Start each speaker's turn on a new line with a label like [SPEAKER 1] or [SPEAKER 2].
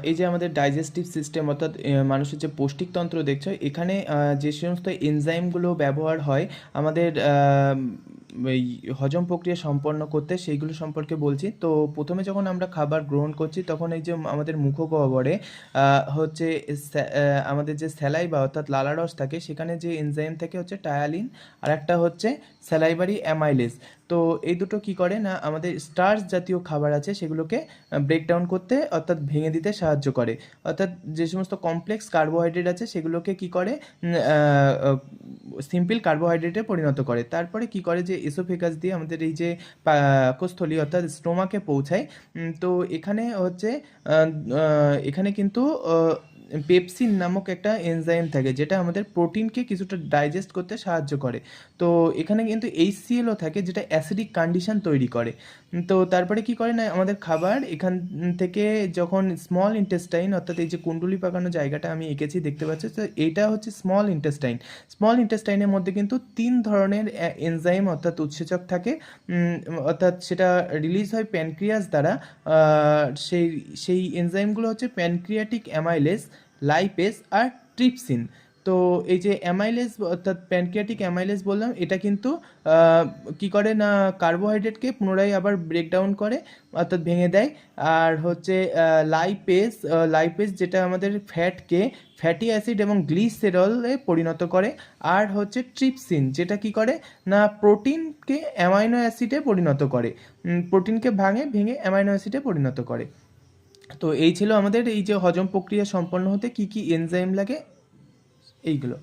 [SPEAKER 1] এই যে আমাদের ডাইজেস্টিভ সিস্টেম অর্থাৎ মানুষের যে পৌষ্টিকতন্ত্র দেখছো এখানে যে সমস্ত এনজাইমগুলো ব্যবহার হয় আমাদের এই হজম প্রক্রিয়া সম্পন্ন করতে সেইগুলো সম্পর্কে বলছি। তো প্রথমে যখন আমরা খাবার গ্রহণ করছি তখন এই যে আমাদের মুখগহ্বরে হচ্ছে আমাদের যে স্যালাইভা অর্থাৎ লালারস থাকে সেখানে যে এনজাইম থাকে হচ্ছে টায়ালিন, আর একটা হচ্ছে স্যালাইভারি অ্যামাইলেজ। তো এই দুটো কি করে না আমাদের স্টার্চ জাতীয় খাবার আছে সেগুলোকে ব্রেকডাউন করতে অর্থাৎ ভেঙে দিতে সাহায্য করে। অর্থাৎ যে সমস্ত কমপ্লেক্স কার্বোহাইড্রেট আছে সেগুলোকে কি করে সিম্পল কার্বোহাইড্রেটে পরিণত করে। তারপরে কি করে যে এসোফেগাস দিয়ে আমাদের এই যে পাকস্থলী অর্থাৎ স্টোমাকে পৌঁছায়। তো এখানে হচ্ছে এখানে কিন্তু পেপসিন নামক একটা এনজাইম থাকে যেটা আমাদের প্রোটিনকে কিছুটা ডাইজেস্ট করতে সাহায্য করে। তো এখানে কিন্তু HClও থাকে যেটা অ্যাসিডিক কন্ডিশন তৈরি করে। তো তারপরে কি করে না আমাদের খাবার এখান থেকে যখন স্মল ইন্টেস্টাইন অর্থাৎ এই যে কুণ্ডলি পাকানো জায়গাটা আমি এঁকেছি দেখতে পাচ্ছি, তো এইটা হচ্ছে স্মল ইন্টেস্টাইন। স্মল ইন্টেস্টাইনের মধ্যে কিন্তু 3 ধরনের এনজাইম অর্থাৎ উৎসেচক থাকে। অর্থাৎ সেটা রিলিজ হয় প্যানক্রিয়াস দ্বারা। সেই সেই এনজাইমগুলো হচ্ছে প্যানক্রিয়াটিক অ্যামাইলেজ, লাইপেজ আর ট্রিপসিন। তো এই যে অ্যামাইলেজ অর্থাৎ প্যানক্রিয়াটিক অ্যামাইলেজ বললাম এটা কিন্তু কি করে না কার্বোহাইড্রেটকে পুনরায় আবার ব্রেকডাউন করে অর্থাৎ ভেঙে দেয়। আর হচ্ছে লাইপেজ, লাইপেজ যেটা আমাদের ফ্যাটকে ফ্যাটি অ্যাসিড এবং গ্লিসেরলে পরিণত করে। আর হচ্ছে ট্রিপসিন যেটা কি করে না প্রোটিনকে অ্যামাইনো অ্যাসিডে পরিণত করে, প্রোটিনকে ভেঙে অ্যামাইনো অ্যাসিডে পরিণত করে। তো এই ছিল আমাদের এই যে হজম প্রক্রিয়া সম্পন্ন হতে কি কি এনজাইম লাগে এইগুলো।